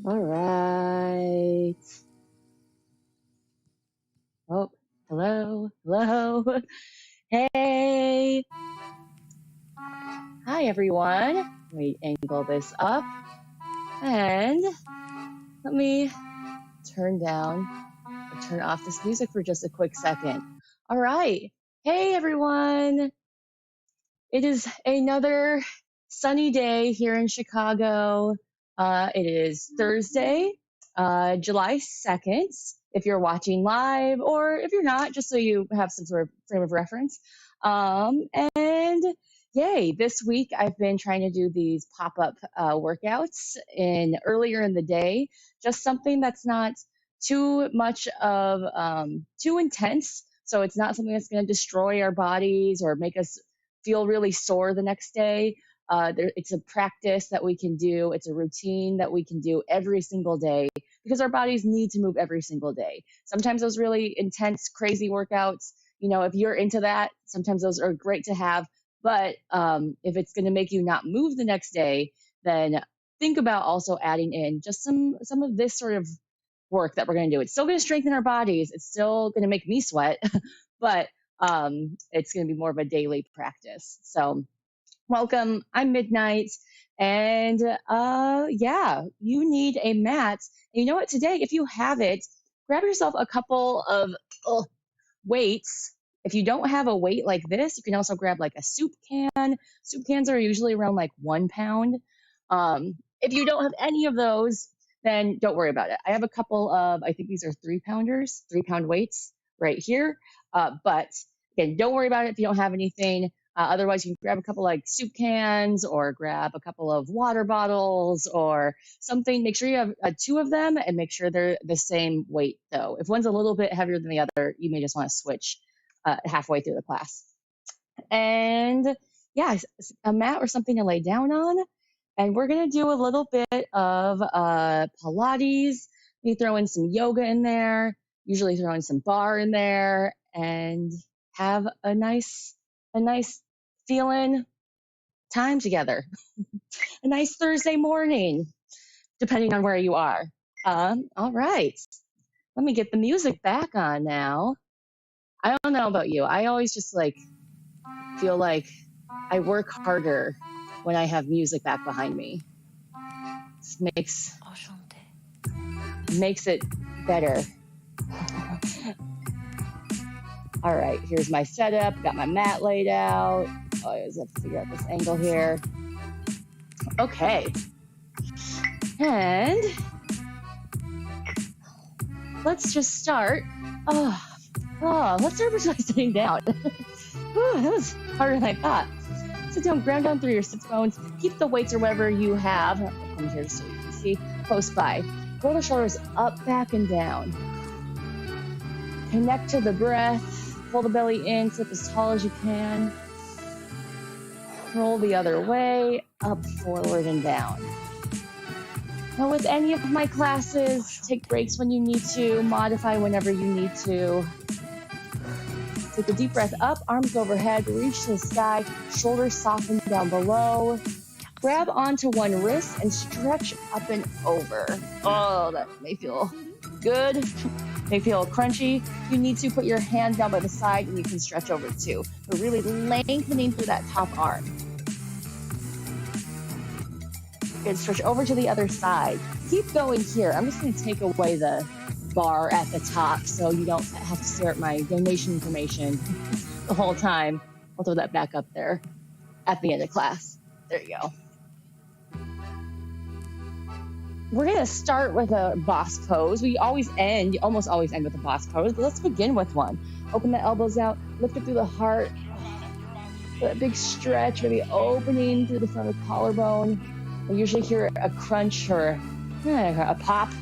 All right. Oh, hello. Hey. Hi, everyone. Let me angle this up. And let me turn off this music for just a quick second. All right. Hey, everyone. It is another sunny day here in Chicago. It is Thursday, July 2nd, if you're watching live, or if you're not, just so you have some sort of frame of reference. And yay, this week I've been trying to do these pop-up workouts earlier in the day, just something that's not too much of too intense. So it's not something that's going to destroy our bodies or make us feel really sore the next day. It's a practice that we can do. It's a routine that we can do every single day because our bodies need to move every single day. Sometimes those really intense, crazy workouts, if you're into that, sometimes those are great to have. But if it's going to make you not move the next day, then think about also adding in just some of this sort of work that we're going to do. It's still going to strengthen our bodies. It's still going to make me sweat, but it's going to be more of a daily practice. So welcome. I'm Midnight. And yeah, you need a mat. And you know what? Today, if you have it, grab yourself a couple of weights. If you don't have a weight like this, you can also grab like a soup can. Soup cans are usually around like 1 pound. If you don't have any of those, then don't worry about it. I have a couple of, I think these are 3-pounders, 3-pound weights right here. But again, don't worry about it if you don't have anything. Otherwise, you can grab a couple like soup cans or grab a couple of water bottles or something. Make sure you have 2 of them and make sure they're the same weight, though. If one's a little bit heavier than the other, you may just want to switch halfway through the class. And yeah, a mat or something to lay down on. And we're going to do a little bit of Pilates. We throw in some yoga in there, usually throw in some barre in there, and have a nice feeling time together. A nice Thursday morning, depending on where you are. All right. Let me get the music back on now. I don't know about you. I always just feel like I work harder when I have music back behind me. This makes it better. All right, here's my setup. Got my mat laid out. Oh, I just have to figure out this angle here. Okay. And let's just start. Let's start by sitting down. That was harder than I thought. Sit down, ground down through your sits bones. Keep the weights or whatever you have. Come here so you can see. Close by. Roll the shoulders up, back, and down. Connect to the breath. Pull the belly in, sit as tall as you can. Roll the other way, up, forward, and down. Now with any of my classes, take breaks when you need to, modify whenever you need to. Take a deep breath up, arms overhead, reach to the sky, shoulders soften down below. Grab onto one wrist and stretch up and over. Oh, that may feel good. May feel crunchy. You need to put your hand down by the side and you can stretch over too. But really lengthening through that top arm. Good, stretch over to the other side. Keep going here. I'm just going to take away the bar at the top so you don't have to stare at my donation information the whole time. I'll throw that back up there at the end of class. There you go. We're going to start with a boss pose. We almost always end with a boss pose, but let's begin with one. Open the elbows out, lift it through the heart. That big stretch, maybe opening through the front of the collarbone. I usually hear a crunch or a pop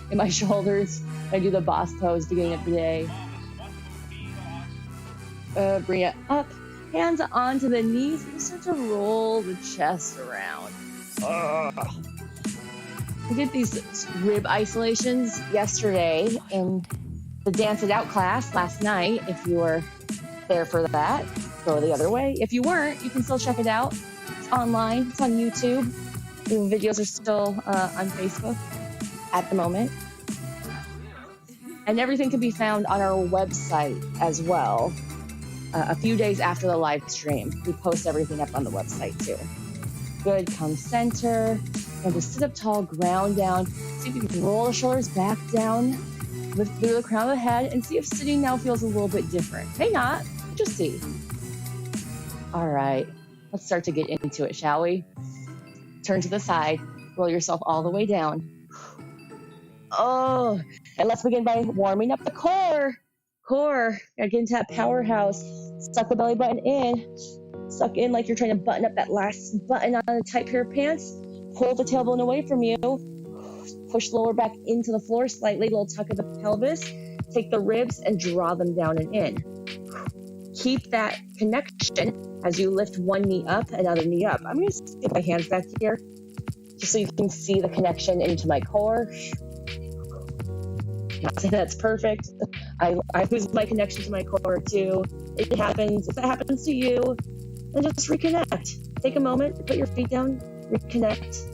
in my shoulders when I do the boss pose beginning of the day. Bring it up, hands onto the knees, and start to roll the chest around. We did these rib isolations yesterday in the Dance It Out class last night. If you were there for that, go the other way. If you weren't, you can still check it out. It's online. It's on YouTube. The videos are still on Facebook. at the moment. And everything can be found on our website as well. A few days after the live stream, we post everything up on the website too. Good, come center, and just sit up tall, ground down. See if you can roll the shoulders back down, lift through the crown of the head, and see if sitting now feels a little bit different. May not, just see. All right, let's start to get into it, shall we? Turn to the side, roll yourself all the way down. Oh, and let's begin by warming up the core. Gotta get into that powerhouse. Suck the belly button in. Suck in like you're trying to button up that last button on a tight pair of pants. Pull the tailbone away from you. Push lower back into the floor slightly, little tuck of the pelvis. Take the ribs and draw them down and in. Keep that connection as you lift one knee up, another knee up. I'm going to get my hands back here just so you can see the connection into my core. Not saying that's perfect. I lose my connection to my core too. It happens. If it happens to you, then just reconnect. Take a moment, put your feet down, reconnect.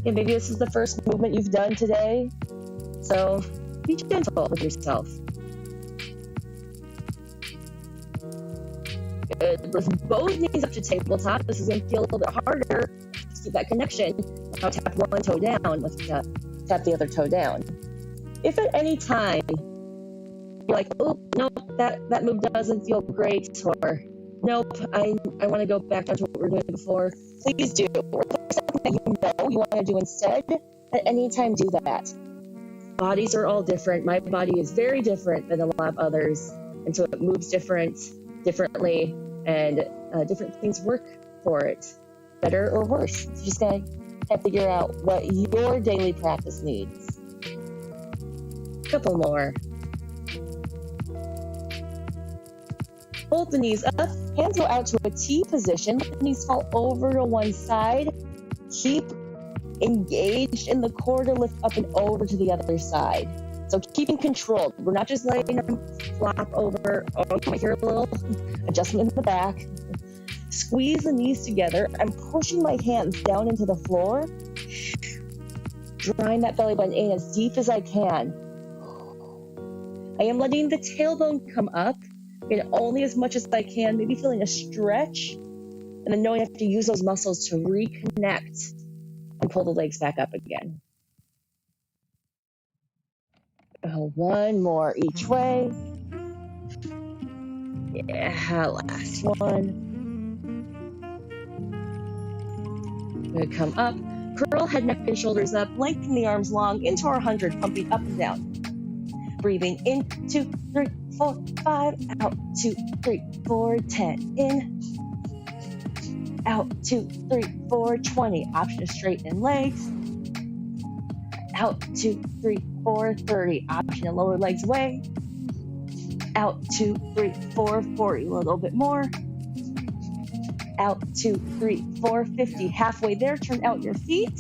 And maybe this is the first movement you've done today. So be gentle with yourself. Good. Lift both knees up to tabletop. This is going to feel a little bit harder. Just keep that connection. Now tap one toe down. Let's tap the other toe down. If at any time you're like, oh, nope, that move doesn't feel great, or nope, I want to go back down to what we were doing before, please do. Or if there's something that you want to do instead, at any time do that. Bodies are all different. My body is very different than a lot of others, and so it moves differently, and different things work for it, better or worse. You just gotta figure out what your daily practice needs. Couple more. Hold the knees up, hands go out to a T position, let the knees fall over to one side. Keep engaged in the core to lift up and over to the other side. So keeping control. We're not just letting them flop over. Oh, you might hear a little adjustment in the back. Squeeze the knees together. I'm pushing my hands down into the floor, drawing that belly button in as deep as I can. I am letting the tailbone come up, and only as much as I can, maybe feeling a stretch, and then knowing I have to use those muscles to reconnect and pull the legs back up again. One more each way. Yeah, last one. Good, come up. Curl head, neck, and shoulders up. Lengthen the arms long into our 100, pumping up and down. Breathing in, 2, 3, 4, 5, out, 2, 3, 4, 10, in, out, 2, 3, 4, 20, option to straighten legs, out, 2, 3, 4, 30, option to lower legs away, out, 2, 3, 4, 40, a little bit more, out, 2, 3, 4, 50, halfway there, turn out your feet,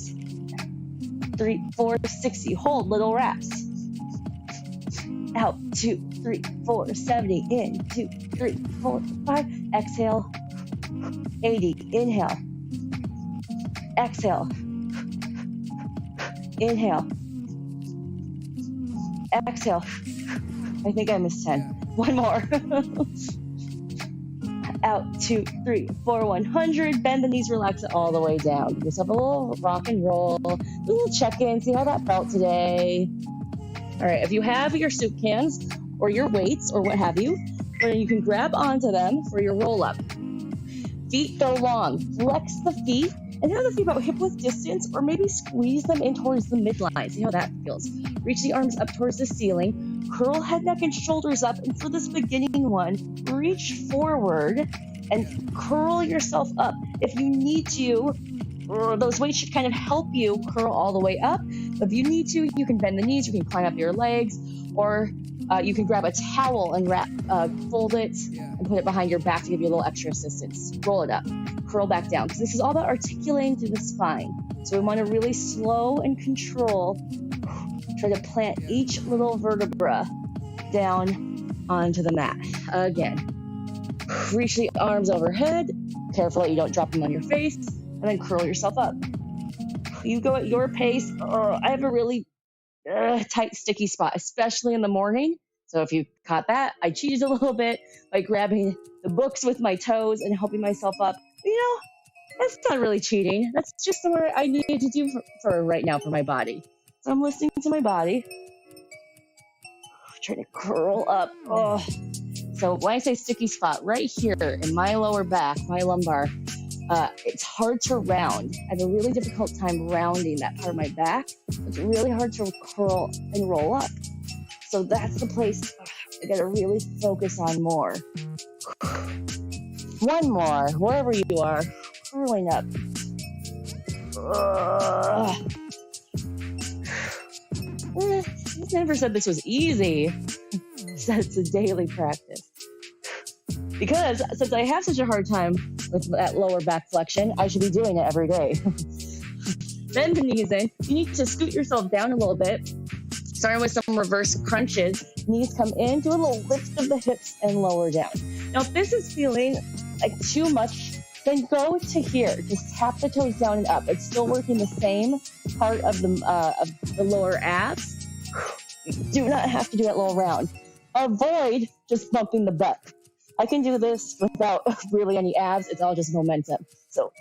3, 4, 60, hold, little wraps, out, 2, 3, 4, 70, in, 2, 3, 4, 5, exhale, 80, inhale, exhale, inhale, exhale, I think I missed 10, one more, out, 2, 3, 4, 100, bend the knees, relax it all the way down, give yourself a little rock and roll, a little check-in, see how that felt today. All right, if you have your soup cans or your weights or what have you, then you can grab onto them for your roll-up. Feet go long. Flex the feet and have the feet about hip-width distance, or maybe squeeze them in towards the midline. See how that feels. Reach the arms up towards the ceiling. Curl head, neck, and shoulders up. And for this beginning one, reach forward and curl yourself up. If you need to, those weights should kind of help you curl all the way up. If you need to, you can bend the knees, you can climb up your legs, or you can grab a towel and fold it and put it behind your back to give you a little extra assistance. Roll it up, curl back down, because this is all about articulating through the spine. So we want to really slow and control, try to plant each little vertebra down onto the mat. Again, reach the arms overhead, careful that you don't drop them on your face, and then curl yourself up. You go at your pace. I have a really tight, sticky spot, especially in the morning. So if you caught that, I cheated a little bit by grabbing the books with my toes and helping myself up. That's not really cheating. That's just what I needed to do for right now for my body. So I'm listening to my body. Trying to curl up. Oh. So when I say sticky spot, right here in my lower back, my lumbar, it's hard to round. I have a really difficult time rounding that part of my back. It's really hard to curl and roll up. So that's the place I gotta really focus on more. One more, wherever you are, curling up. Never said this was easy. Said it's a daily practice. Because since I have such a hard time with that lower back flexion, I should be doing it every day. Bend the knees in. You need to scoot yourself down a little bit. Starting with some reverse crunches. Knees come in, do a little lift of the hips and lower down. Now, if this is feeling like too much, then go to here. Just tap the toes down and up. It's still working the same part of the lower abs. You do not have to do that little round. Avoid just bumping the butt. I can do this without really any abs. It's all just momentum. So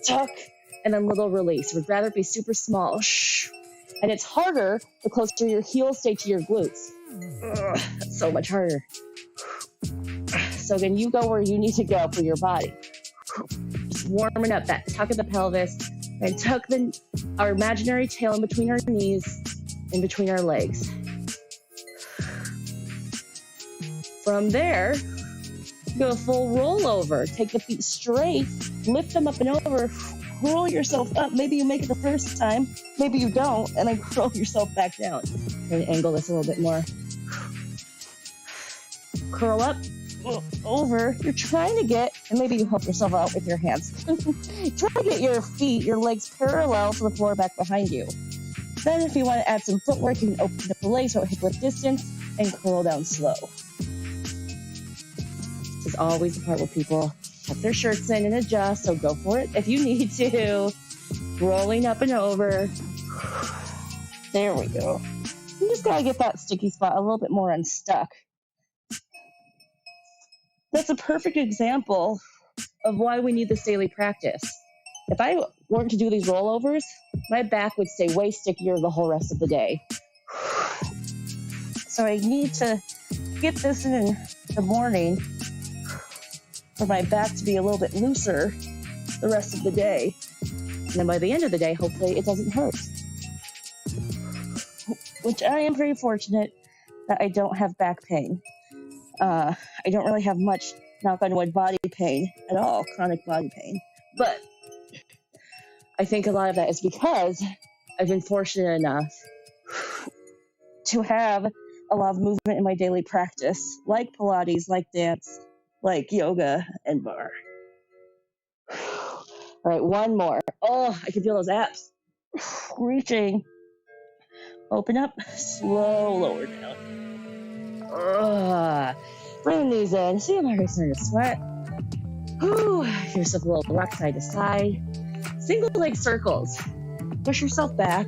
tuck and then little release. Would rather be super small. And it's harder the closer your heels stay to your glutes. That's so much harder. So again, you go where you need to go for your body. Just warming up that tuck of the pelvis and tuck our imaginary tail in between our knees, in between our legs. From there, go a full rollover. Take the feet straight, lift them up and over, roll yourself up. Maybe you make it the first time, maybe you don't, and then roll yourself back down. Try to angle this a little bit more. Curl up, over. You're trying to get, and maybe you help yourself out with your hands. Try to get your feet, your legs parallel to the floor back behind you. Then if you want to add some footwork, you can open up the legs to hip width distance and curl down slow. This is always the part where people tuck their shirts in and adjust, so go for it if you need to. Rolling up and over. There we go. You just gotta get that sticky spot a little bit more unstuck. That's a perfect example of why we need this daily practice. If I weren't to do these rollovers, my back would stay way stickier the whole rest of the day. So I need to get this in the morning for my back to be a little bit looser the rest of the day. And then by the end of the day, hopefully it doesn't hurt. Which I am pretty fortunate that I don't have back pain. I don't really have much, knock on wood, body pain at all, chronic body pain. But I think a lot of that is because I've been fortunate enough to have a lot of movement in my daily practice, like Pilates, like dance, like yoga and barre. All right, one more. Oh, I can feel those abs. Reaching. Open up, slow, lower down. Bring these in. See, I'm already starting to sweat. Give yourself a little rock side to side. Single leg circles. Push yourself back.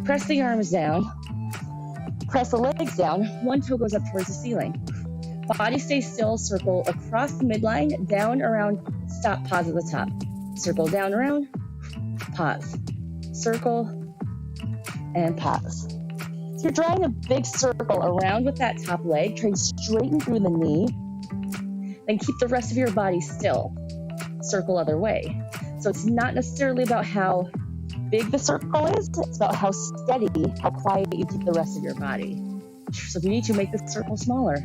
Press the arms down. Press the legs down. One toe goes up towards the ceiling. Body stays still. Circle across the midline, down, around, stop, pause at the top. Circle down, around, pause. Circle, and pause. So you're drawing a big circle around with that top leg. Try to straighten through the knee. Then keep the rest of your body still. Circle other way. So it's not necessarily about how big the circle is. It's about how steady, how quiet you keep the rest of your body. So if you need to, make the circle smaller.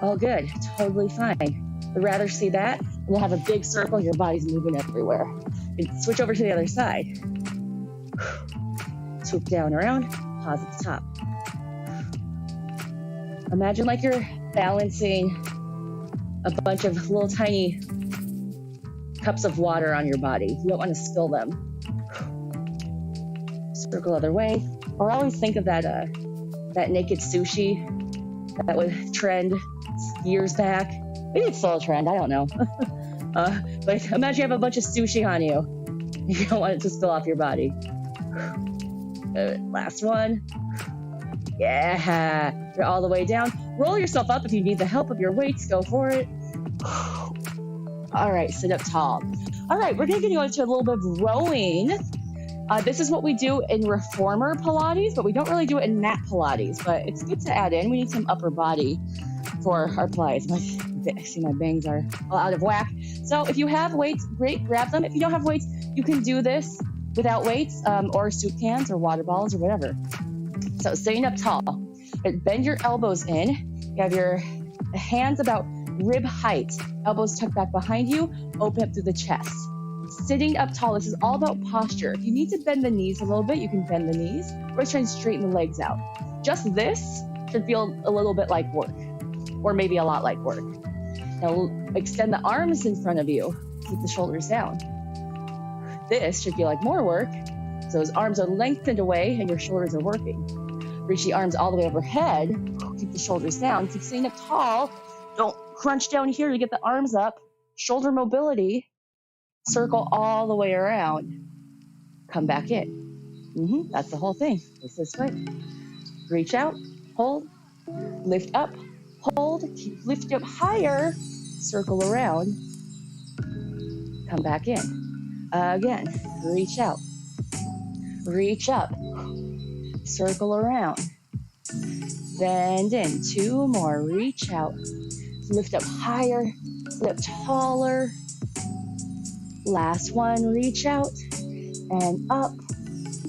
All good. Totally fine. I'd rather see that than you'll have a big circle, your body's moving everywhere. You can switch over to the other side. Swoop down, around, pause at the top. Imagine like you're balancing a bunch of little tiny cups of water on your body. You don't want to spill them. Circle other way. Or always think of that naked sushi that would trend years back. Maybe it's still a trend, I don't know. But imagine you have a bunch of sushi on you. You don't want it to spill off your body. Good. Last one. Yeah. You're all the way down. Roll yourself up if you need the help of your weights. Go for it. All right, sit up tall. All right, we're going to go into a little bit of rowing. This is what we do in reformer Pilates, but we don't really do it in mat Pilates, but it's good to add in. We need some upper body for our Pilates. I see my bangs are all out of whack. So if you have weights, great, grab them. If you don't have weights, you can do this without weights or soup cans or water bottles or whatever. So sitting up tall, bend your elbows in. You have your hands about rib height, elbows tucked back behind you, open up through the chest. Sitting up tall, this is all about posture. If you need to bend the knees a little bit, you can bend the knees. We're trying to straighten the legs out. Just this should feel a little bit like work, or maybe a lot like work. Now extend the arms in front of you, keep the shoulders down. This should feel like more work, so those arms are lengthened away and your shoulders are working. Reach the arms all the way overhead, keep the shoulders down, keep sitting up tall. Don't crunch down here to get the arms up. Shoulder mobility. Circle all the way around. Come back in. That's the whole thing. It's this way. Reach out, hold, lift up, hold, keep lifting up higher, circle around, come back in. Again, reach out, reach up, circle around, bend in. 2 more, reach out. Lift up higher, lift taller. Last one, reach out and up,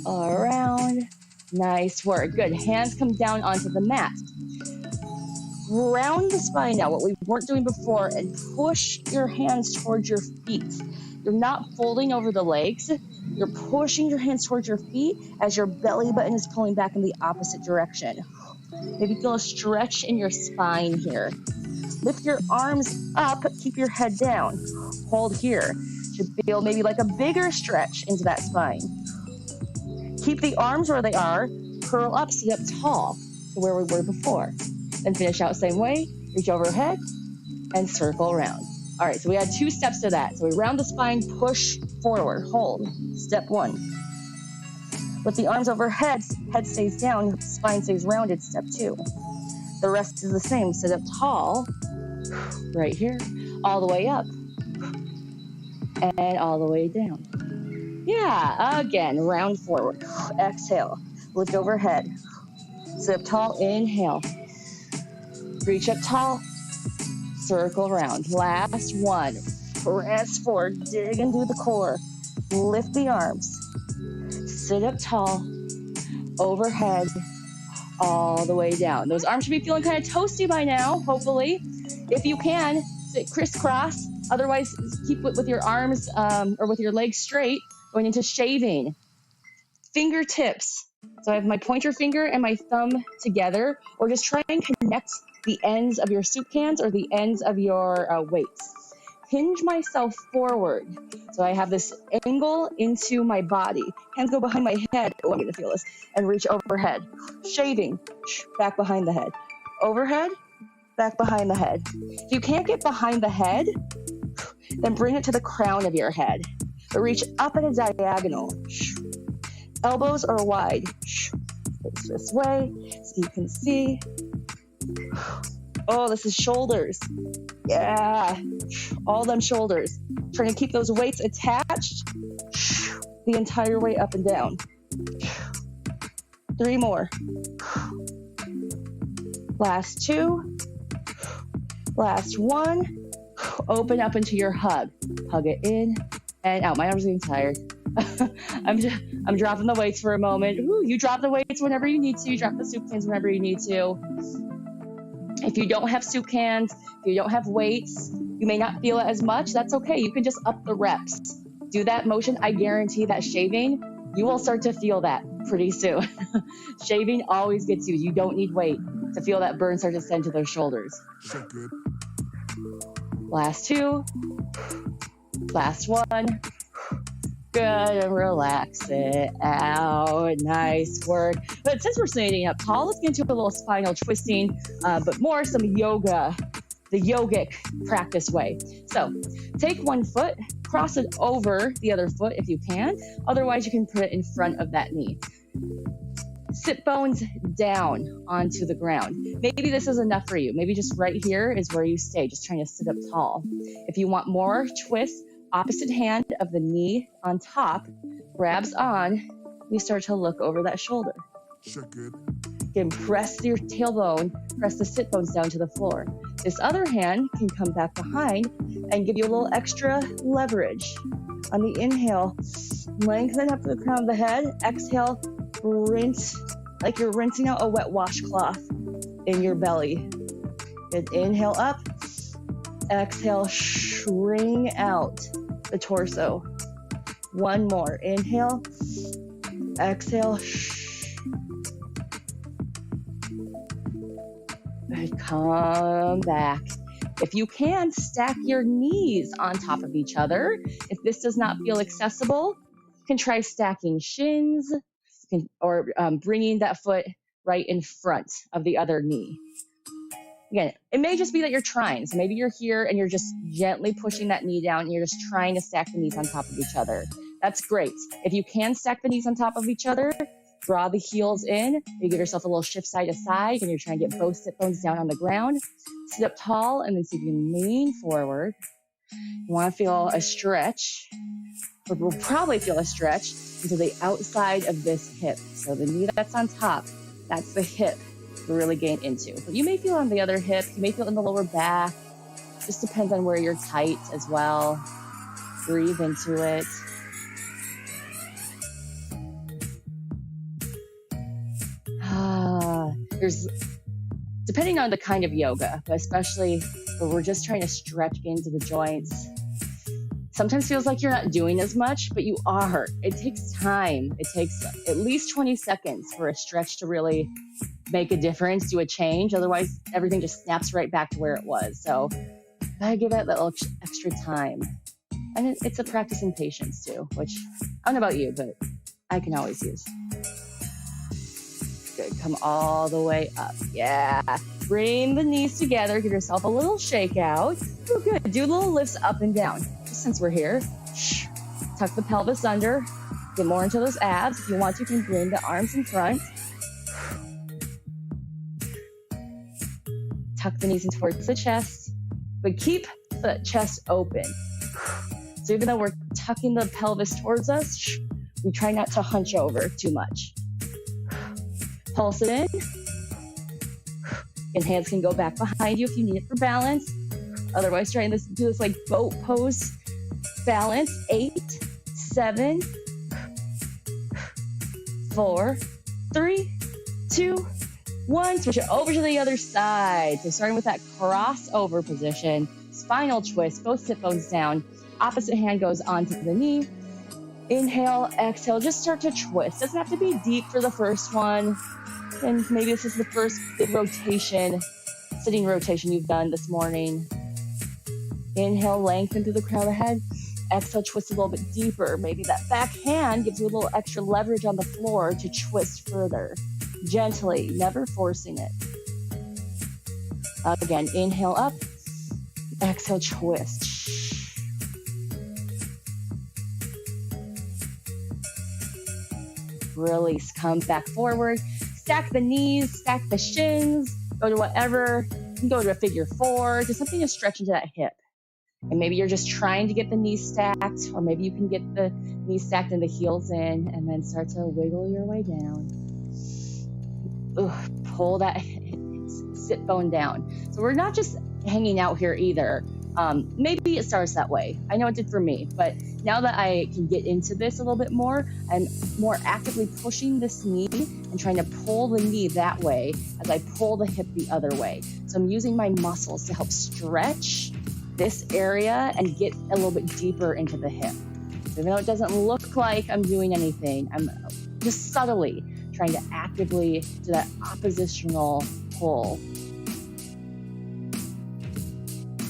around. Nice work. Good. Hands come down onto the mat. Round the spine now, what we weren't doing before, and push your hands towards your feet. You're not folding over the legs. You're pushing your hands towards your feet as your belly button is pulling back in the opposite direction. Maybe feel a stretch in your spine here. Lift your arms up, keep your head down. Hold here. Should feel maybe like a bigger stretch into that spine. Keep the arms where they are, curl up, sit up tall to where we were before. Then finish out same way, reach overhead and circle around. All right, so we had 2 steps to that. So we round the spine, push forward, hold. Step 1. With the arms overhead, head stays down, spine stays rounded, step 2. The rest is the same, sit up tall, right here, all the way up, and all the way down. Yeah, again, round forward, exhale, lift overhead, sit up tall, inhale, reach up tall, circle around. Last one, press forward, dig into the core, lift the arms, sit up tall, overhead, all the way down. Those arms should be feeling kind of toasty by now, hopefully. If you can, sit crisscross. Otherwise, keep it with your arms or with your legs straight, going into shaving. Fingertips. So I have my pointer finger and my thumb together, or just try and connect the ends of your soup cans or the ends of your weights. Hinge myself forward. So I have this angle into my body. Hands go behind my head. Oh, I'm going to feel this. And reach overhead. Shaving. Back behind the head. Overhead. Back behind the head. If you can't get behind the head, then bring it to the crown of your head. But reach up at a diagonal. Elbows are wide. Face this way so you can see. Oh, this is shoulders. Yeah, all them shoulders. Trying to keep those weights attached the entire way up and down. 3 more. Last 2. Last 1. Open up into your hug. Hug it in and out. My arms are getting tired. I'm dropping the weights for a moment. Ooh, you drop the weights whenever you need to. You drop the soup cans whenever you need to. If you don't have soup cans, if you don't have weights, you may not feel it as much. That's okay. You can just up the reps. Do that motion. I guarantee that shaving, you will start to feel that pretty soon. Shaving always gets you. You don't need weight to feel that burn start to send to those shoulders. So good. Last 2. Last 1. Good, and relax it out. Nice work. But since we're sitting up tall, let's get into a little spinal twisting, but more some yoga, the yogic practice way. So take one foot, cross it over the other foot if you can. Otherwise, you can put it in front of that knee. Sit bones down onto the ground. Maybe this is enough for you. Maybe just right here is where you stay, just trying to sit up tall. If you want more, twist, opposite hand of the knee on top, grabs on, you start to look over that shoulder. Check it. Again, press your tailbone, press the sit bones down to the floor. This other hand can come back behind and give you a little extra leverage. On the inhale, lengthen up to the crown of the head. Exhale, rinse like you're rinsing out a wet washcloth in your belly. And inhale up, exhale, string out the torso. One more. Inhale, exhale, and come back. If you can, stack your knees on top of each other. If this does not feel accessible, you can try stacking shins or bringing that foot right in front of the other knee. Again, it may just be that you're trying. So maybe you're here and you're just gently pushing that knee down and you're just trying to stack the knees on top of each other. That's great. If you can stack the knees on top of each other, draw the heels in. You give yourself a little shift side to side and you're trying to get both sit bones down on the ground. Sit up tall and then see if you can lean forward. You want to feel a stretch, or we'll probably feel a stretch into the outside of this hip. So the knee that's on top, that's the hip to really gain into. But you may feel on the other hip, you may feel in the lower back. Just depends on where you're tight as well. Breathe into it. There's, depending on the kind of yoga, but especially where we're just trying to stretch into the joints, sometimes feels like you're not doing as much, but you are. It takes time. It takes at least 20 seconds for a stretch to really make a difference, do a change. Otherwise, everything just snaps right back to where it was. So gotta give that little extra time. And it's a practice in patience too, which I don't know about you, but I can always use. Good, come all the way up. Yeah, bring the knees together, give yourself a little shake out. Oh, good, do little lifts up and down. Just since we're here, tuck the pelvis under, get more into those abs. If you want to, you can bring the arms in front. Tuck the knees in towards the chest, but keep the chest open. So even though we're tucking the pelvis towards us, we try not to hunch over too much. Pulse it in. And hands can go back behind you if you need it for balance. Otherwise, try and do this like boat pose. Balance. 8, 7, 4, 3, 2, 1. Switch it over to the other side. So starting with that crossover position, spinal twist, both sit bones down. Opposite hand goes onto the knee. Inhale, exhale, just start to twist. Doesn't have to be deep for the first one. And maybe this is the first big rotation, sitting rotation you've done this morning. Inhale, lengthen through the crown of the head. Exhale, twist a little bit deeper. Maybe that back hand gives you a little extra leverage on the floor to twist further. Gently, never forcing it. Again, inhale up. Exhale, twist. Release, come back forward. Stack the knees, stack the shins, go to whatever. You can go to a figure 4, just something to stretch into that hip. And maybe you're just trying to get the knees stacked, or maybe you can get the knees stacked and the heels in, and then start to wiggle your way down. Pull that sit bone down. So we're not just hanging out here either. Maybe it starts that way. I know it did for me, but now that I can get into this a little bit more, I'm more actively pushing this knee and trying to pull the knee that way as I pull the hip the other way. So I'm using my muscles to help stretch this area and get a little bit deeper into the hip. So even though it doesn't look like I'm doing anything, I'm just subtly trying to actively do that oppositional pull.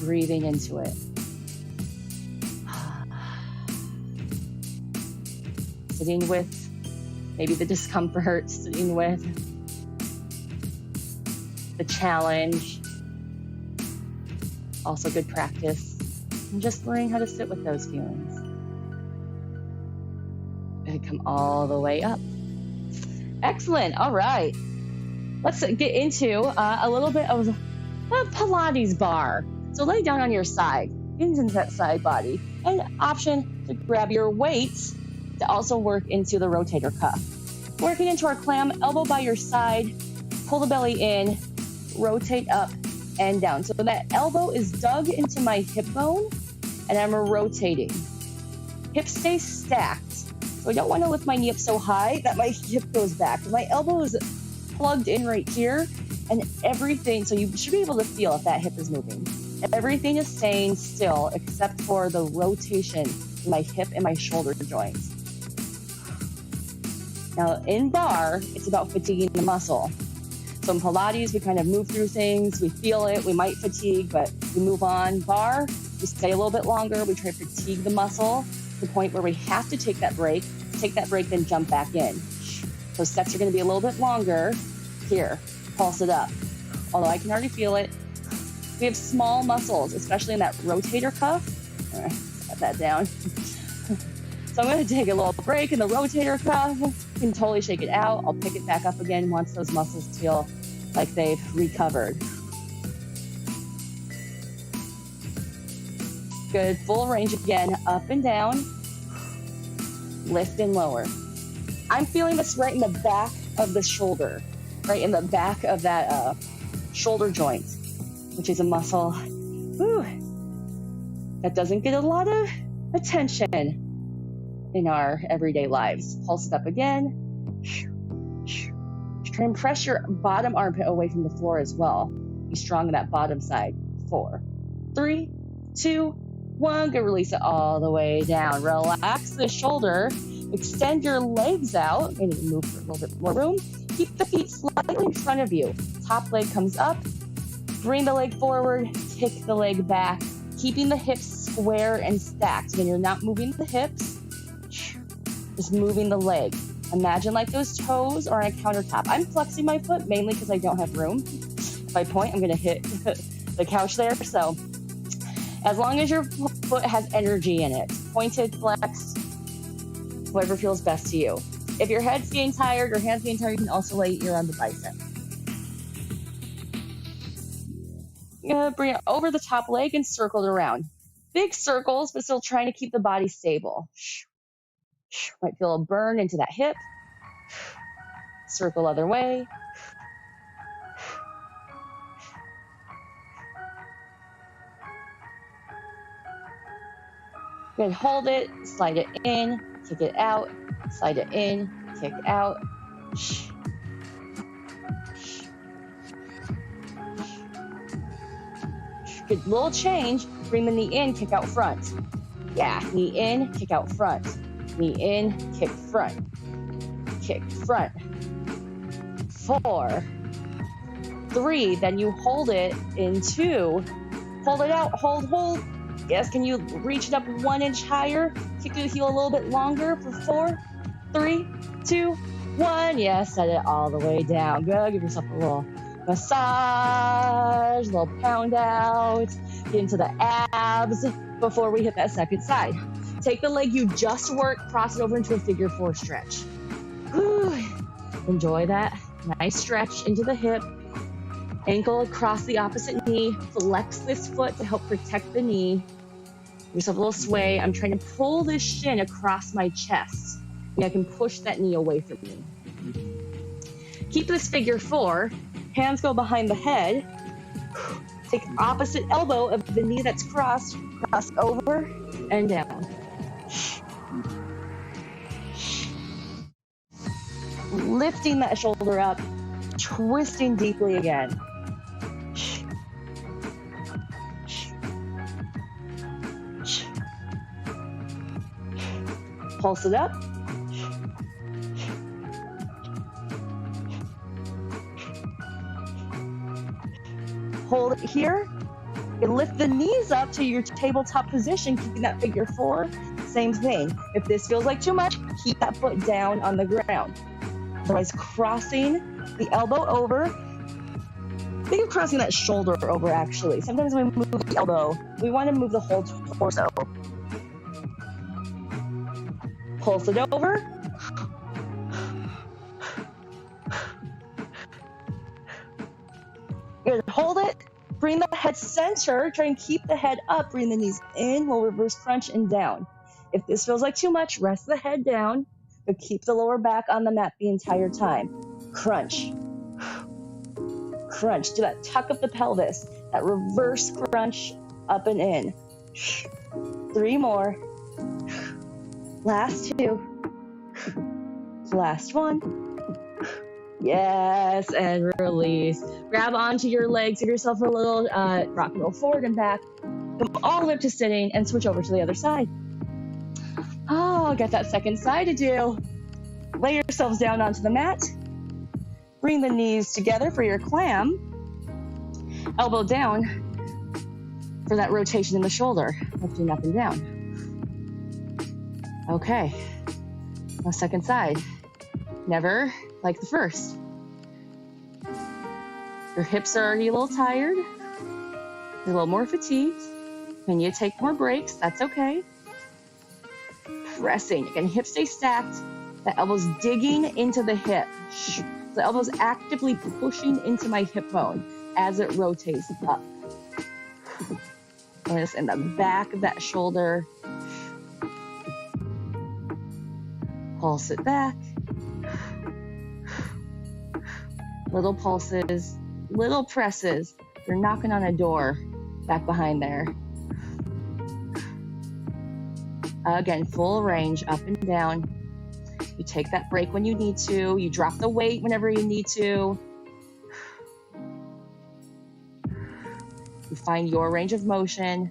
Breathing into it. Sitting with maybe the discomfort, sitting with the challenge. Also good practice. And just learning how to sit with those feelings. And come all the way up. Excellent. All right. Let's get into a little bit of a Pilates bar. So lay down on your side, into that side body, and option to grab your weights to also work into the rotator cuff. Working into our clam, elbow by your side, pull the belly in, rotate up and down. So that elbow is dug into my hip bone, and I'm rotating. Hips stay stacked. So I don't want to lift my knee up so high that my hip goes back. My elbow is plugged in right here, and everything, so you should be able to feel if that hip is moving. Everything is staying still except for the rotation in my hip and my shoulder joints. Now in bar, it's about fatiguing the muscle. So in Pilates, we kind of move through things, we feel it, we might fatigue, but we move on. Bar, we stay a little bit longer, we try to fatigue the muscle to the point where we have to take that break, then jump back in. So sets are gonna be a little bit longer. Here, pulse it up. Although I can already feel it. We have small muscles, especially in that rotator cuff. Set that down. So I'm gonna take a little break in the rotator cuff. You can totally shake it out. I'll pick it back up again once those muscles feel like they've recovered. Good, full range again, up and down, lift and lower. I'm feeling this right in the back of the shoulder, right in the back of that shoulder joint, which is a muscle that doesn't get a lot of attention in our everyday lives. Pulse it up again. Try and press your bottom armpit away from the floor as well. Be strong in that bottom side. 4, 3, 2, 1. Good, release it all the way down. Relax the shoulder. Extend your legs out. Maybe move for a little bit more room. Keep the feet slightly in front of you. Top leg comes up. Bring the leg forward. Kick the leg back. Keeping the hips square and stacked. When you're not moving the hips, just moving the leg. Imagine like those toes are on a countertop. I'm flexing my foot mainly because I don't have room. If I point, I'm going to hit the couch there. So as long as your foot has energy in it, pointed, flexed, whatever feels best to you. If your head's getting tired or hands getting tired, you can also lay your ear on the bicep. You're going to bring it over the top leg and circle it around. Big circles, but still trying to keep the body stable. Might feel a burn into that hip. Circle other way. Good, hold it, slide it in, kick it out, slide it in, kick out. Good, little change, bring the knee in, kick out front. Yeah, knee in, kick out front. Knee in, kick front. Kick front. 4, 3, then you hold it in 2. Hold it out, hold. Yes, can you reach it up 1 inch higher? Kick your heel a little bit longer for 4, 3, 2, 1. Yes, set it all the way down. Good, give yourself a little massage, a little pound out. Get into the abs before we hit that second side. Take the leg you just worked, cross it over into a figure 4 stretch. Whew. Enjoy that. Nice stretch into the hip. Ankle across the opposite knee. Flex this foot to help protect the knee. Give yourself a little sway. I'm trying to pull this shin across my chest. And I can push that knee away from me. Keep this figure 4. Hands go behind the head. Take opposite elbow of the knee that's crossed over and down. Lifting that shoulder up, twisting deeply again. Pulse it up. Hold it here. And lift the knees up to your tabletop position, keeping that figure 4. Same thing. If this feels like too much, keep that foot down on the ground. Otherwise, crossing the elbow over. Think of crossing that shoulder over, actually. Sometimes when we move the elbow, we want to move the whole torso. Pulse it over. Bring the head center. Try and keep the head up. Bring the knees in. We'll reverse crunch and down. If this feels like too much, rest the head down, but keep the lower back on the mat the entire time. Crunch. Crunch. Do that tuck of the pelvis. That reverse crunch up and in. 3 more. Last 2. Last 1. Yes, and release. Grab onto your legs, give yourself a little rock and roll forward and back. Come all the way up to sitting and switch over to the other side. Oh, got that second side to do. Lay yourselves down onto the mat. Bring the knees together for your clam. Elbow down for that rotation in the shoulder, lifting up and down. Okay, now second side. Never like the first. Your hips are already a little tired. You're a little more fatigued. Can you take more breaks? That's okay. Pressing. Again, hips stay stacked. The elbow's digging into the hip. The elbow's actively pushing into my hip bone as it rotates up. And it's in the back of that shoulder. Pulse it back. Little pulses, little presses. You're knocking on a door back behind there. Again, full range, up and down. You take that break when you need to. You drop the weight whenever you need to. You find your range of motion.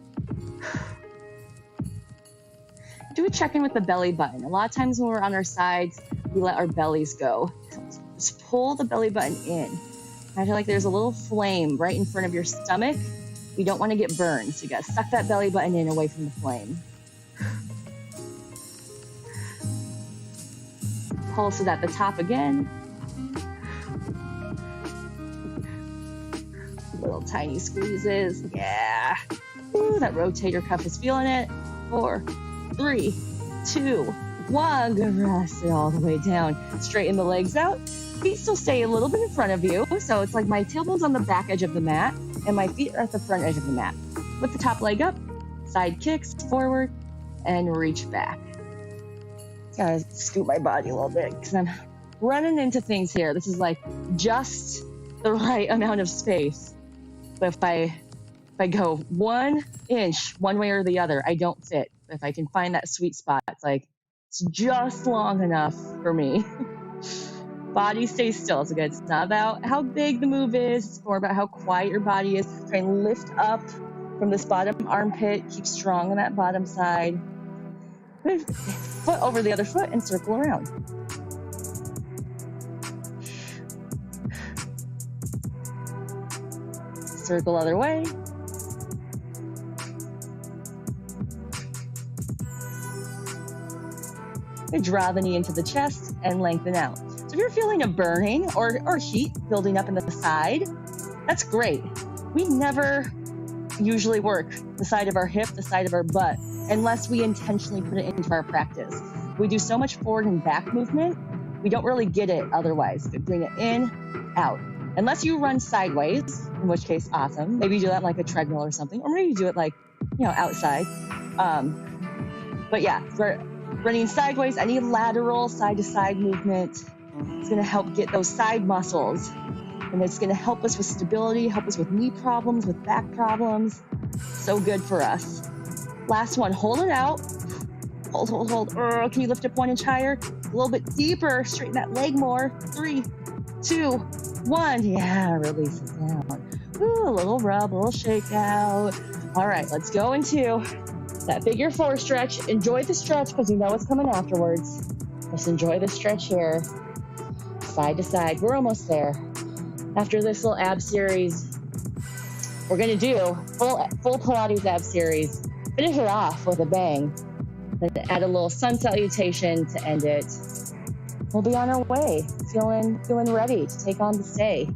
Do a check-in with the belly button. A lot of times when we're on our sides, we let our bellies go. Just pull the belly button in. I feel like there's a little flame right in front of your stomach. You don't want to get burned, so you got to suck that belly button in away from the flame. Pulse it at the top again. Little tiny squeezes. Yeah. Ooh, that rotator cuff is feeling it. 4, 3, 2, 1. Rest it all the way down. Straighten the legs out. Feet still stay a little bit in front of you. So it's like my tailbone's on the back edge of the mat and my feet are at the front edge of the mat. Lift the top leg up. Side kicks forward and reach back. Gotta scoot my body a little bit because I'm running into things here. This is like just the right amount of space. But if I go 1 inch one way or the other, I don't fit. If I can find that sweet spot, it's just long enough for me. Body stays still. It's good. It's not about how big the move is. It's more about how quiet your body is. Try and lift up from this bottom armpit. Keep strong on that bottom side. Foot over the other foot and circle around. Circle other way. And draw the knee into the chest and lengthen out. So if you're feeling a burning or heat building up in the side, that's great. We never usually work the side of our hip, the side of our butt, unless we intentionally put it into our practice. We do so much forward and back movement, we don't really get it otherwise. We bring it in, out. Unless you run sideways, in which case, awesome. Maybe you do that like a treadmill or something, or maybe you do it like, outside. But yeah, for running sideways, any lateral side-to-side movement is going to help get those side muscles. And it's going to help us with stability, help us with knee problems, with back problems. So good for us. Last one, hold it out. Hold. Can you lift up 1 inch higher? A little bit deeper, straighten that leg more. 3, 2, 1. Yeah, release it down. Ooh, a little rub, a little shake out. All right, let's go into that figure 4 stretch. Enjoy the stretch because you know what's coming afterwards. Just enjoy the stretch here. Side to side. We're almost there. After this little ab series, we're going to do full Pilates ab series. Finish it off with a bang. Then add a little sun salutation to end it. We'll be on our way, feeling ready to take on the day.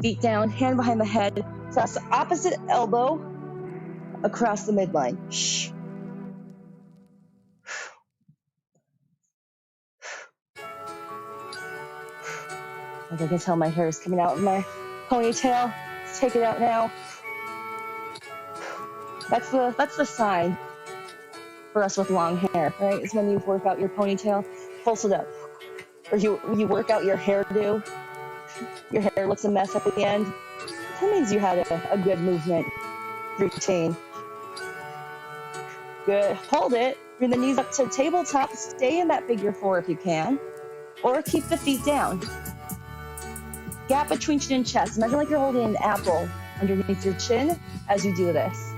Feet down, hand behind the head, cross the opposite elbow across the midline. Shh. As I can tell, my hair is coming out of my ponytail. take it out now. That's the sign for us with long hair, right? It's when you work out your ponytail, pulse it up. Or you work out your hairdo, your hair looks a mess at the end. That means you had a good movement routine. Good. Hold it. Bring the knees up to tabletop. Stay in that figure 4 if you can. Or keep the feet down. Gap between chin and chest. Imagine like you're holding an apple underneath your chin as you do this.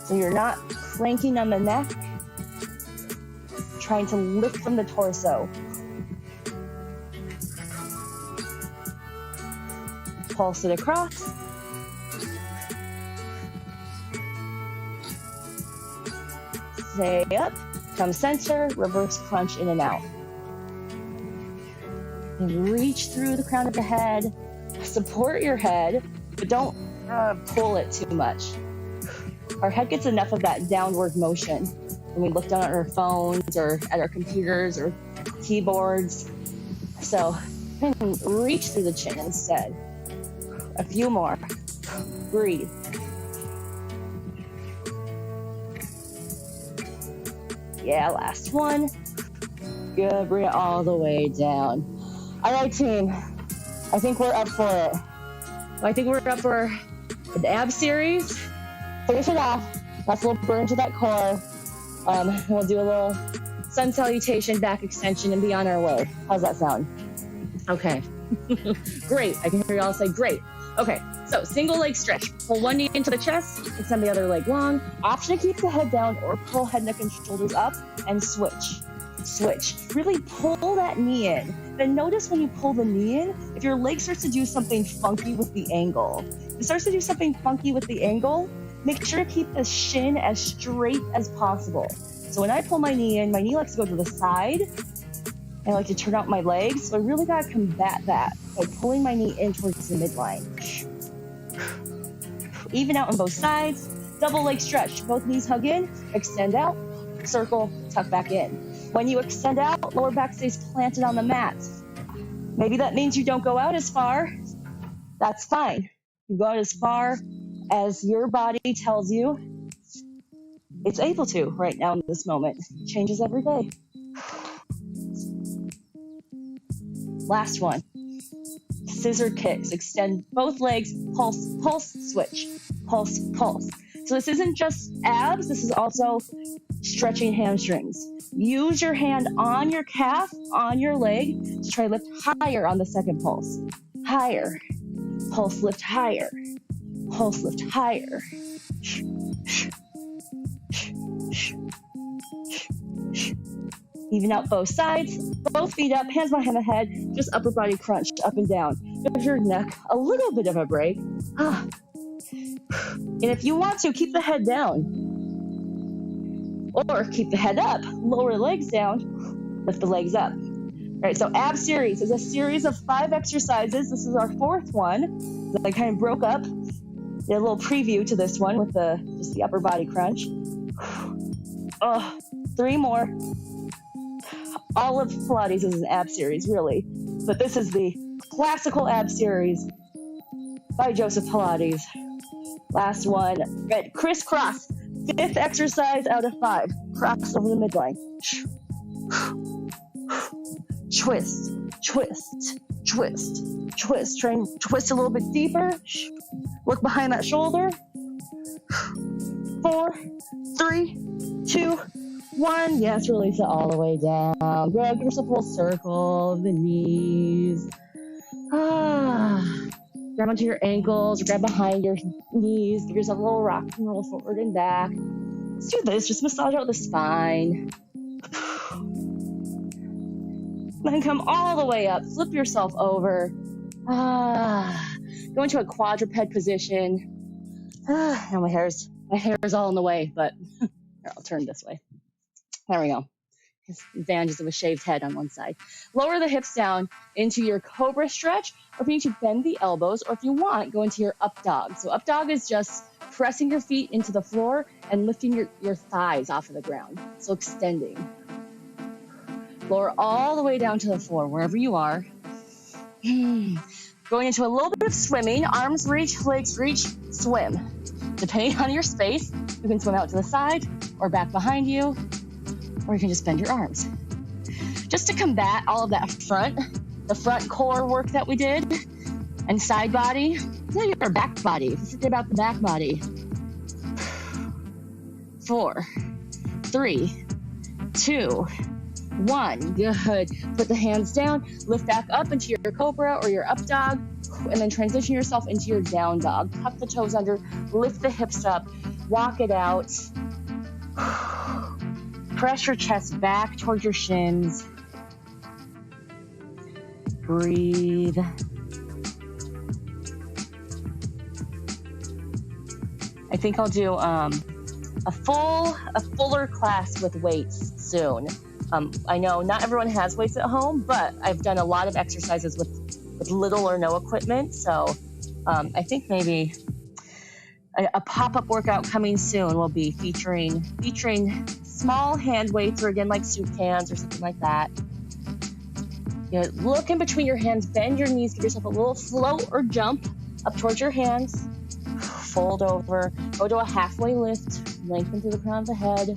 So you're not cranking on the neck, trying to lift from the torso. Pulse it across. Stay up, come center, reverse crunch in and out. And reach through the crown of the head. Support your head, but don't pull it too much. Our head gets enough of that downward motion when we look down at our phones or at our computers or keyboards. So reach through the chin instead. A few more. Breathe. Yeah, last one. Good, bring it all the way down. All right, team. I think we're up for it. I think we're up for an ab series. Finish it off. Last little burn to that core. We'll do a little sun salutation, back extension, and be on our way. How's that sound? Okay. Great. I can hear you all say great. Okay, so single leg stretch. Pull one knee into the chest, extend the other leg long. Option to keep the head down or pull head, neck, and shoulders up and switch. Switch. Really pull that knee in. Then notice when you pull the knee in, if your leg starts to do something funky with the angle. If it starts to do something funky with the angle, make sure to keep the shin as straight as possible. So when I pull my knee in, my knee likes to go to the side. I like to turn out my legs, so I really got to combat that by pulling my knee in towards the midline. Even out on both sides. Double leg stretch. Both knees hug in, extend out, circle, tuck back in. When you extend out, lower back stays planted on the mat. Maybe that means you don't go out as far. That's fine. You go out as far as your body tells you it's able to right now in this moment. It changes every day. Last one. Scissor kicks. Extend both legs. Pulse, pulse, switch. Pulse, pulse. So this isn't just abs. This is also stretching hamstrings. Use your hand on your calf, on your leg, to try to lift higher on the second pulse. Higher. Pulse, lift higher. Pulse, lift higher. Even out both sides, both feet up, hands behind the head, just upper body crunch up and down. Give your neck a little bit of a break. And if you want to, keep the head down. Or keep the head up, lower legs down, lift the legs up. All right, so ab series is a series of 5 exercises. This is our 4th one. I kind of broke up. Did a little preview to this one with just the upper body crunch. 3 more. All of Pilates is an ab series, really. But this is the classical ab series by Joseph Pilates. Last one. Right, crisscross. 5th exercise out of 5. Cross over the midline. Twist, twist, twist, twist. Try and twist a little bit deeper. Look behind that shoulder. 4, 3, 2, 1. Yes, release it all the way down. Grab yourself a little circle of the knees. Grab onto your ankles, or grab behind your knees. Give yourself a little rock and roll forward and back. Let's do this. Just massage out the spine. Then come all the way up. Flip yourself over. Go into a quadruped position. Now my hair is all in the way, but here, I'll turn this way. There we go. Advantages of a shaved head on one side. Lower the hips down into your cobra stretch, or if you need to bend the elbows, or if you want, go into your up dog. So up dog is just pressing your feet into the floor and lifting your thighs off of the ground. So extending. Lower all the way down to the floor, wherever you are. Going into a little bit of swimming, arms reach, legs reach, swim. Depending on your space, you can swim out to the side or back behind you, or you can just bend your arms. Just to combat all of that the front core work that we did, and side body, your back body. Let's think about the back body. 4, 3, 2, 1. Good. Put the hands down, lift back up into your cobra or your up dog, and then transition yourself into your down dog. Tuck the toes under, lift the hips up, walk it out. Press your chest back towards your shins. Breathe. I think I'll do a fuller class with weights soon. I know not everyone has weights at home, but I've done a lot of exercises with little or no equipment. So I think maybe a pop-up workout coming soon will be featuring small hand weights, or again like soup cans or something like that. You know, look in between your hands, bend your knees, give yourself a little float or jump up towards your hands. Fold over, go to a halfway lift, lengthen through the crown of the head.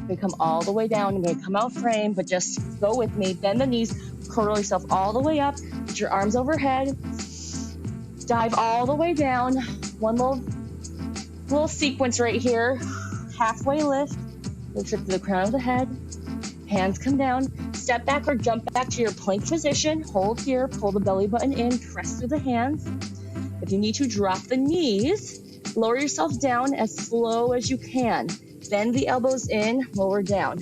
We come all the way down. I'm going to come out frame, but just go with me. Bend the knees, curl yourself all the way up. Put your arms overhead. Dive all the way down. One little sequence right here. Halfway lift. Lift up to the crown of the head. Hands come down. Step back or jump back to your plank position. Hold here. Pull the belly button in. Press through the hands. If you need to, drop the knees. Lower yourself down as slow as you can. Bend the elbows in, lower down.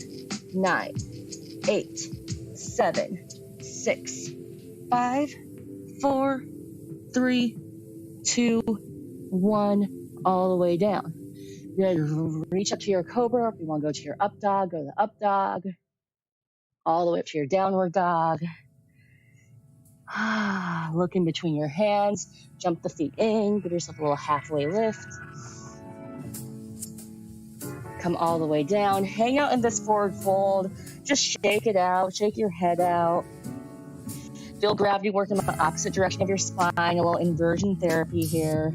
9, 8, 7, 6, 5, 4, 3, 2, 1, all the way down. You're ready to reach up to your cobra. If you want to go to your up dog, go to the up dog. All the way up to your downward dog. Look in between your hands. Jump the feet in. Give yourself a little halfway lift. Come all the way down. Hang out in this forward fold. Just shake it out. Shake your head out. Feel gravity work in the opposite direction of your spine. A little inversion therapy here.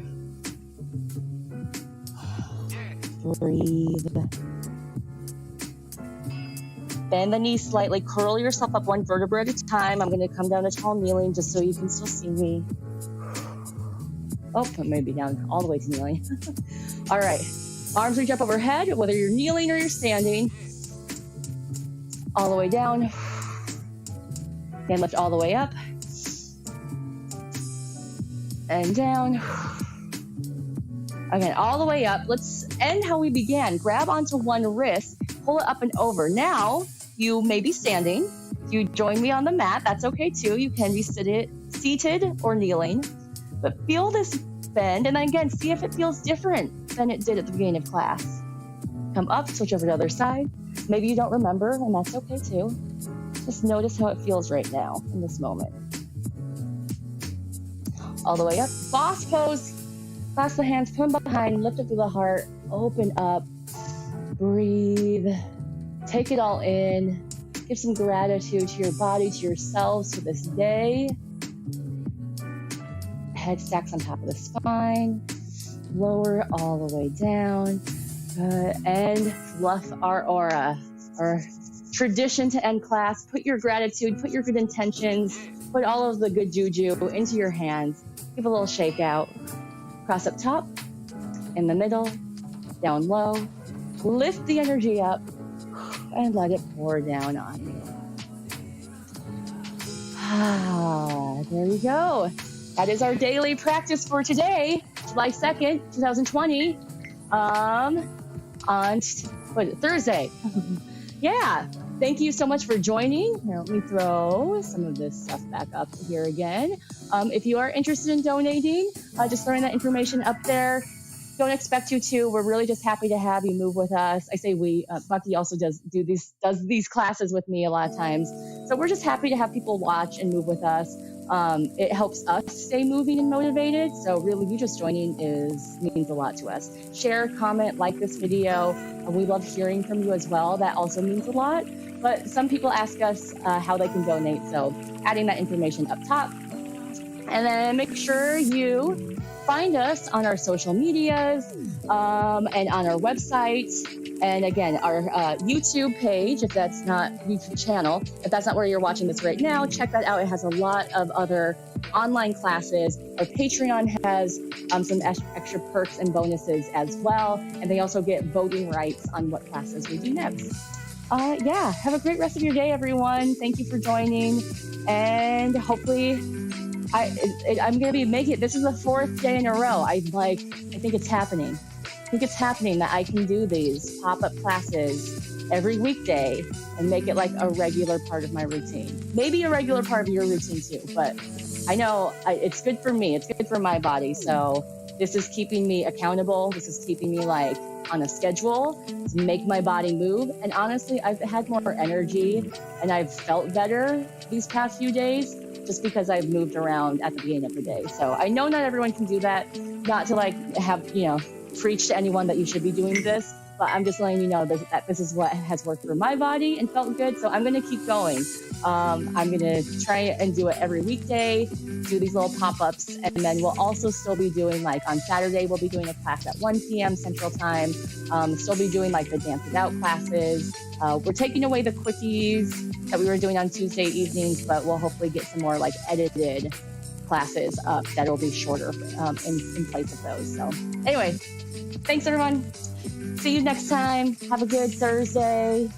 Breathe. Bend the knees slightly. Curl yourself up one vertebra at a time. I'm going to come down to tall kneeling just so you can still see me. Oh, maybe down all the way to kneeling. All right. Arms reach up overhead, whether you're kneeling or you're standing. All the way down. Then lift all the way up. And down. Again, all the way up. Let's end how we began. Grab onto one wrist, pull it up and over. Now, you may be standing. If you join me on the mat, that's okay too. You can be seated or kneeling. But feel this bend, and then again, see if it feels different than it did at the beginning of class. Come up, switch over to the other side. Maybe you don't remember, and that's okay too. Just notice how it feels right now in this moment. All the way up. Boss pose. Clasp the hands, put them behind, lift up through the heart, open up, breathe, take it all in, give some gratitude to your body, to yourselves, to this day. Head stacks on top of the spine, lower all the way down, and fluff our aura. Our tradition to end class, put your gratitude, put your good intentions, put all of the good juju into your hands, give a little shake out. Cross up top, in the middle, down low. Lift the energy up and let it pour down on you. There we go. That is our daily practice for today, July 2nd, 2020, on Thursday. Yeah. Thank you so much for joining. Now let me throw some of this stuff back up here again. If you are interested in donating, just throwing that information up there. Don't expect you to. We're really just happy to have you move with us. I say we. Bucky also does these classes with me a lot of times. So we're just happy to have people watch and move with us. It helps us stay moving and motivated. So really, you just joining means a lot to us. Share, comment, like this video. We love hearing from you as well. That also means a lot. But some people ask us how they can donate. So adding that information up top. And then make sure you find us on our social medias and on our website. And again, our YouTube page, if that's not YouTube channel, if that's not where you're watching this right now, check that out. It has a lot of other online classes. Our Patreon has some extra perks and bonuses as well. And they also get voting rights on what classes we do next. Yeah, have a great rest of your day, everyone. Thank you for joining. And hopefully I'm going to be making it. This is the 4th day in a row. I think it's happening. I think it's happening that I can do these pop-up classes every weekday and make it like a regular part of my routine. Maybe a regular part of your routine too, but I know it's good for me. It's good for my body. So this is keeping me accountable. This is keeping me like on a schedule to make my body move. And honestly, I've had more energy and I've felt better these past few days just because I've moved around at the beginning of the day. So I know not everyone can do that. Not to like have, preach to anyone that you should be doing this, but I'm just letting you know that this is what has worked for my body and felt good. So I'm going to keep going. I'm going to try and do it every weekday, do these little pop-ups. And then we'll also still be doing like on Saturday, we'll be doing a class at 1 p.m. Central Time. Still be doing like the Dance It Out classes. We're taking away the quickies that we were doing on Tuesday evenings, but we'll hopefully get some more like edited classes up that will be shorter in place of those. So anyway, thanks everyone. See you next time. Have a good Thursday.